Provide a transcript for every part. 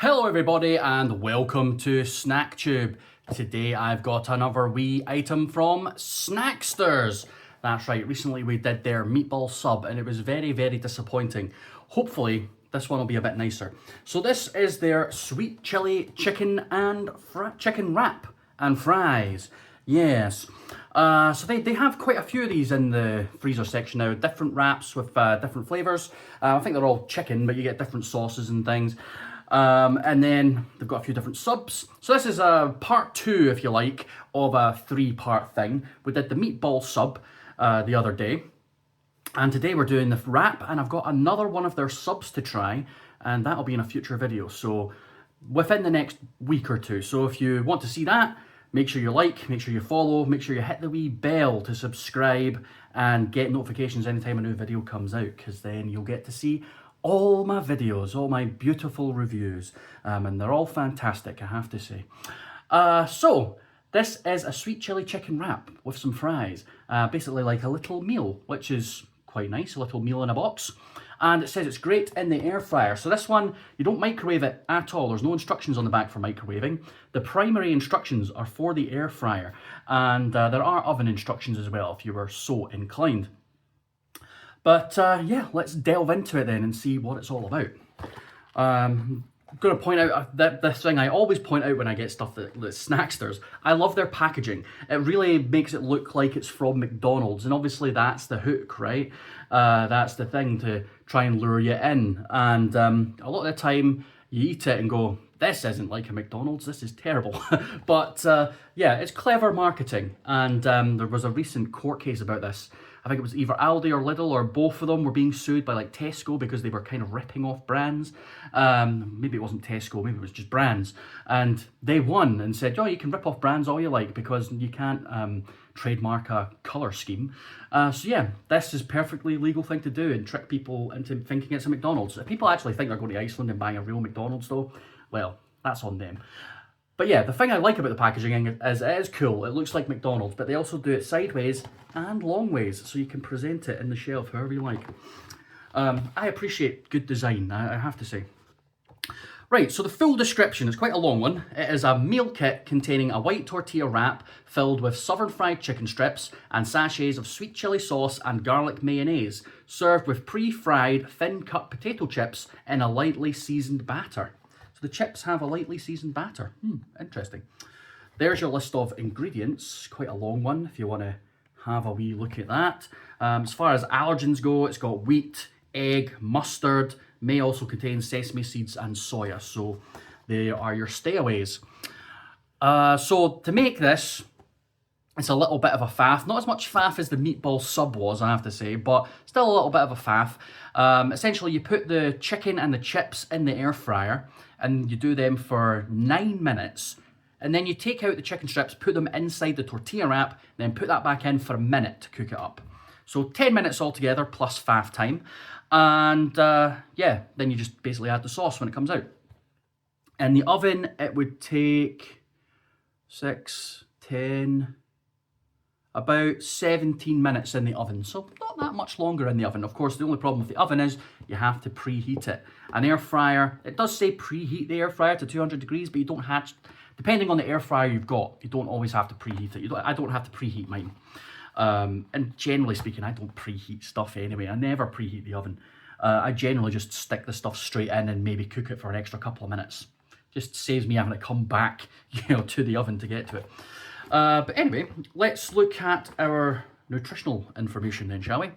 Hello everybody and welcome to SnackTube. Today I've got another wee item from Snacksters. That's right, recently we did their meatball sub and it was very disappointing. Hopefully this one will be a bit nicer. So this is their sweet chili chicken and chicken wrap and fries. Yes. So they have quite a few of these in the freezer section now, different wraps with different flavours. I think they're all chicken, but you get different sauces and things. And then they've got a few different subs. So this is part two, if you like, of a three-part thing. We did the meatball sub the other day. And today we're doing the wrap, and I've got another one of their subs to try, and that'll be in a future video. So within the next week or two. So if you want to see that, make sure you like, make sure you follow, make sure you hit the wee bell to subscribe and get notifications anytime a new video comes out, because then you'll get to see all my videos, all my beautiful reviews, and they're all fantastic, I have to say. So this is a sweet chili chicken wrap with some fries, basically like a little meal, which is quite nice, a little meal in a box. And it says it's great in the air fryer. So this one, you don't microwave it at all. There's no instructions on the back for microwaving. The primary instructions are for the air fryer, and there are oven instructions as well if you were so inclined. But yeah, let's delve into it then and see what it's all about. I'm going to point out that this thing I always point out when I get stuff that's Snacksters. I love their packaging. It really makes it look like it's from McDonald's, and obviously that's the hook, right? That's the thing to try and lure you in. And a lot of the time you eat it and go, this isn't like a McDonald's, this is terrible. But yeah, it's clever marketing. And there was a recent court case about this. I think it was either Aldi or Lidl, or both of them were being sued by like Tesco because they were kind of ripping off brands. Maybe it wasn't Tesco, maybe it was just brands. And they won and said, oh, you can rip off brands all you like because you can't trademark a colour scheme. So yeah, this is a perfectly legal thing to do and trick people into thinking it's a McDonald's. If people actually think they're going to Iceland and buying a real McDonald's though, well, that's on them. But yeah, the thing I like about the packaging is it is cool. It looks like McDonald's, but they also do it sideways and long ways, so you can present it in the shelf however you like. I appreciate good design, I have to say. Right, so the full description is quite a long one. It is a meal kit containing a white tortilla wrap filled with southern fried chicken strips and sachets of sweet chili sauce and garlic mayonnaise, served with pre-fried thin-cut potato chips in a lightly seasoned batter. The chips have a lightly seasoned batter. Interesting. There's your list of ingredients. Quite a long one if you want to have a wee look at that. As far as allergens go, it's got wheat, egg, mustard, may also contain sesame seeds and soya. So they are your stayaways. So to make this, it's a little bit of a faff. Not as much faff as the meatball sub was, I have to say, but still a little bit of a faff. Essentially, you put the chicken and the chips in the air fryer, and you do them for 9 minutes. And then you take out the chicken strips, put them inside the tortilla wrap, then put that back in for a minute to cook it up. So 10 minutes altogether, plus faff time. And yeah, then you just basically add the sauce when it comes out. In the oven, it would take 6, 10... about 17 minutes in the oven, so not that much longer in the oven. Of course, the only problem with the oven is you have to preheat it. An air fryer, it does say preheat the air fryer to 200 degrees, but you don't have, depending on the air fryer you've got, you don't always have to preheat it. I don't have to preheat mine. And generally speaking, I don't preheat stuff anyway. I never preheat the oven. I generally just stick the stuff straight in and maybe cook it for an extra couple of minutes. Just saves me having to come back, to the oven to get to it. But anyway, let's look at our nutritional information then, shall we?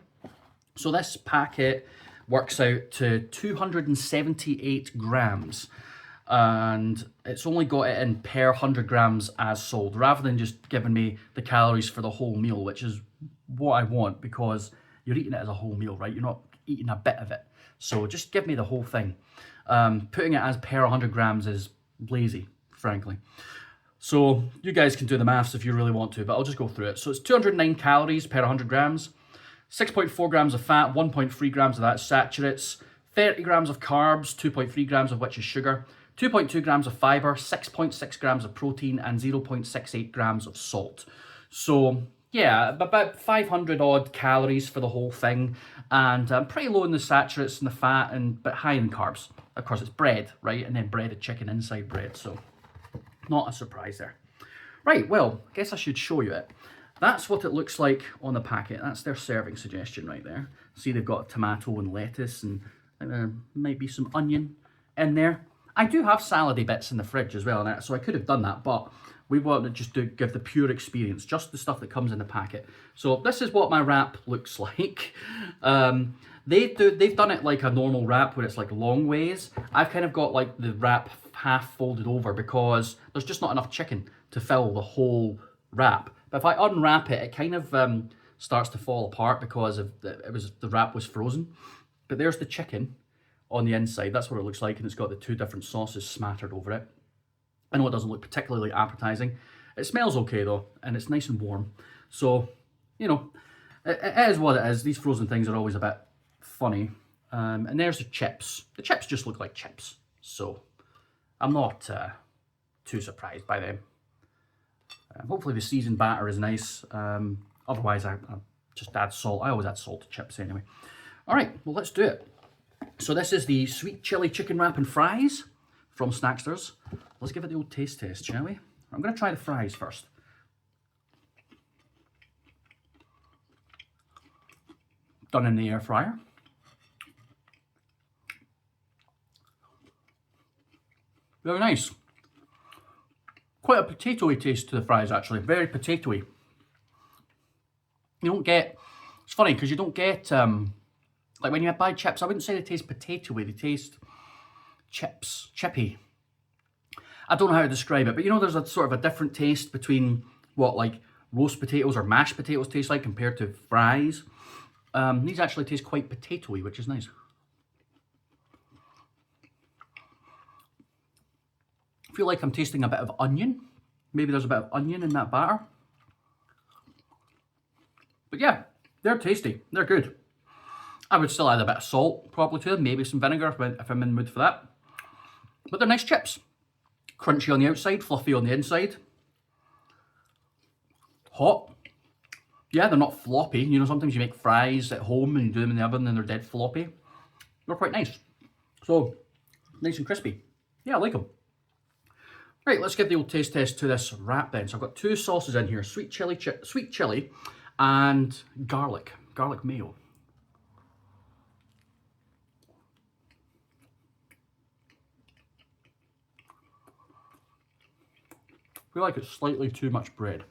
So this packet works out to 278 grams, and it's only got it in per 100 grams as sold, rather than just giving me the calories for the whole meal, which is what I want, because you're eating it as a whole meal, right? You're not eating a bit of it. So just give me the whole thing. Putting it as per 100 grams is lazy, frankly. So you guys can do the maths if you really want to, but I'll just go through it. So it's 209 calories per 100 grams, 6.4 grams of fat, 1.3 grams of that is saturates, 30 grams of carbs, 2.3 grams of which is sugar, 2.2 grams of fiber, 6.6 grams of protein, and 0.68 grams of salt. So yeah, about 500 odd calories for the whole thing, and pretty low in the saturates and the fat, but high in carbs. Of course, it's bread, right? And then breaded chicken inside bread, so not a surprise there. Right, well, I guess I should show you it. That's what it looks like on the packet. That's their serving suggestion right there. See, they've got tomato and lettuce, and I think there might be some onion in there. I do have salady bits in the fridge as well, so I could have done that, but we want to just give the pure experience, just the stuff that comes in the packet. So this is what my wrap looks like. They've done it like a normal wrap where it's like long ways. I've kind of got like the wrap half folded over because there's just not enough chicken to fill the whole wrap. But if I unwrap it, it kind of starts to fall apart because of the wrap was frozen. But there's the chicken on the inside. That's what it looks like, and it's got the two different sauces smattered over it. I know it doesn't look particularly appetizing. It smells okay though, and it's nice and warm. So, you know, it is what it is. These frozen things are always a bit funny. And there's the chips. The chips just look like chips, so I'm not too surprised by them. Hopefully the seasoned batter is nice. Otherwise, I just add salt. I always add salt to chips anyway. All right, well, let's do it. So this is the sweet chili chicken wrap and fries from Snacksters. Let's give it the old taste test, shall we? I'm going to try the fries first. Done in the air fryer. Very nice. Quite a potatoey taste to the fries, actually. Very potatoey. You don't get... It's funny, because you don't get... like when you buy chips, I wouldn't say they taste potatoey. They taste chippy. I don't know how to describe it, but you know there's a sort of a different taste between what like roast potatoes or mashed potatoes taste like compared to fries. These actually taste quite potatoey, which is nice. I feel like I'm tasting a bit of onion. Maybe there's a bit of onion in that batter. But yeah, they're tasty. They're good. I would still add a bit of salt probably to them, maybe some vinegar if I'm in the mood for that. But they're nice chips. Crunchy on the outside, fluffy on the inside. Hot. Yeah, they're not floppy. You know, sometimes you make fries at home and you do them in the oven and they're dead floppy. They're quite nice. So, nice and crispy. Yeah, I like them. Right, let's give the old taste test to this wrap then. So I've got two sauces in here, sweet chili and garlic mayo. I feel like it's slightly too much bread.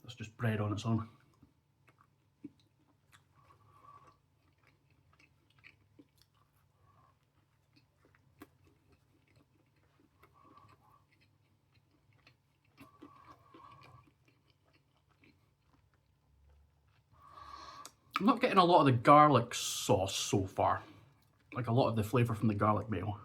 That's just bread on its own. I'm not getting a lot of the garlic sauce so far. Like a lot of the flavour from the garlic mayo.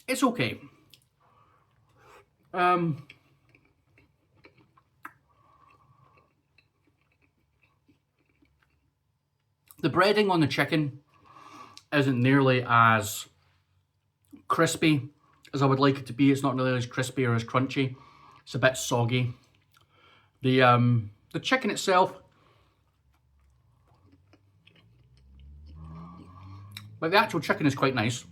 It's okay. The breading on the chicken isn't nearly as crispy as I would like it to be. It's not really as crispy or as crunchy. It's a bit soggy. The chicken itself, like the actual chicken is quite nice.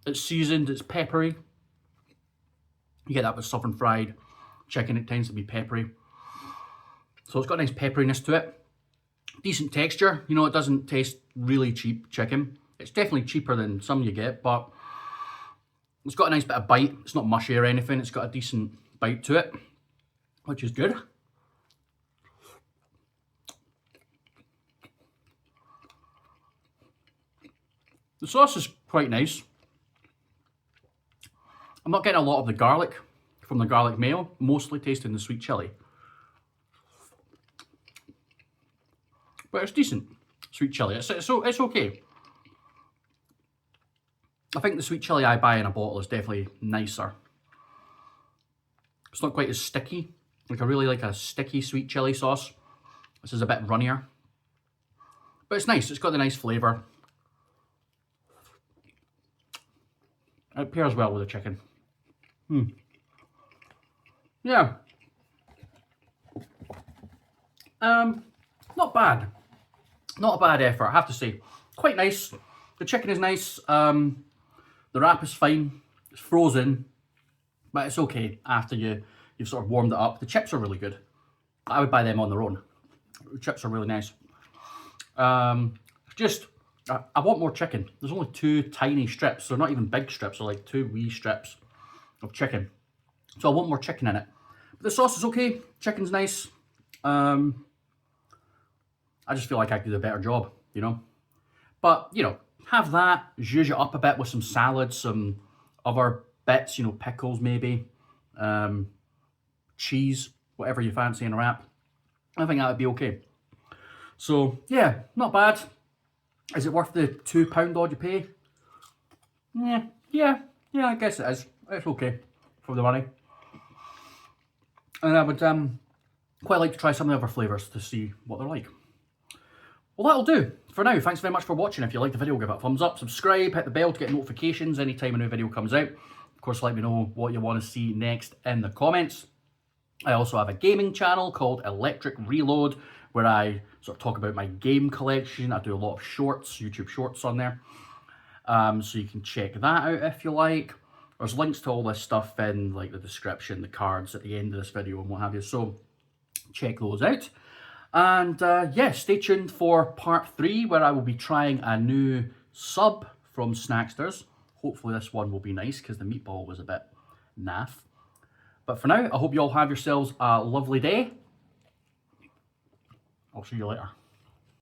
It's seasoned, it's peppery. You get that with southern fried chicken, it tends to be peppery. So it's got a nice pepperiness to it. Decent texture, you know, it doesn't taste really cheap chicken. It's definitely cheaper than some you get, but it's got a nice bit of bite. It's not mushy or anything, it's got a decent bite to it, which is good. The sauce is quite nice. I'm not getting a lot of the garlic from the garlic mayo, mostly tasting the sweet chili. But it's decent, sweet chili. It's okay. I think the sweet chili I buy in a bottle is definitely nicer. It's not quite as sticky. Like I really like a sticky sweet chili sauce. This is a bit runnier. But it's nice, it's got the nice flavour. It pairs well with the chicken. Yeah. Not bad. Not a bad effort, I have to say. Quite nice. The chicken is nice. The wrap is fine. It's frozen, but it's okay after you've sort of warmed it up. The chips are really good. I would buy them on their own. The chips are really nice. Just, I want more chicken. There's only 2 tiny strips. They're not even big strips. They're like 2 wee strips of chicken. So I want more chicken in it. But the sauce is okay. Chicken's nice. I just feel like I could do a better job, you know. But, you know, have that, zhuzh it up a bit with some salad, some other bits, you know, pickles maybe, cheese, whatever you fancy in a wrap. I think that would be okay. So, yeah, not bad. Is it worth the £2 odd you pay? Yeah, I guess it is. It's okay for the money. And I would quite like to try some of the other flavours to see what they're like. Well, that'll do for now. Thanks very much for watching. If you liked the video, give it a thumbs up, subscribe, hit the bell to get notifications anytime a new video comes out. Of course, let me know what you want to see next in the comments. I also have a gaming channel called Electric Reload, where I sort of talk about my game collection. I do a lot of shorts, YouTube shorts on there. So you can check that out if you like. There's links to all this stuff in like the description, the cards at the end of this video and what have you. So check those out. And yeah, stay tuned for part 3, where I will be trying a new sub from Snacksters. Hopefully this one will be nice, because the meatball was a bit naff. But for now, I hope you all have yourselves a lovely day. I'll see you later.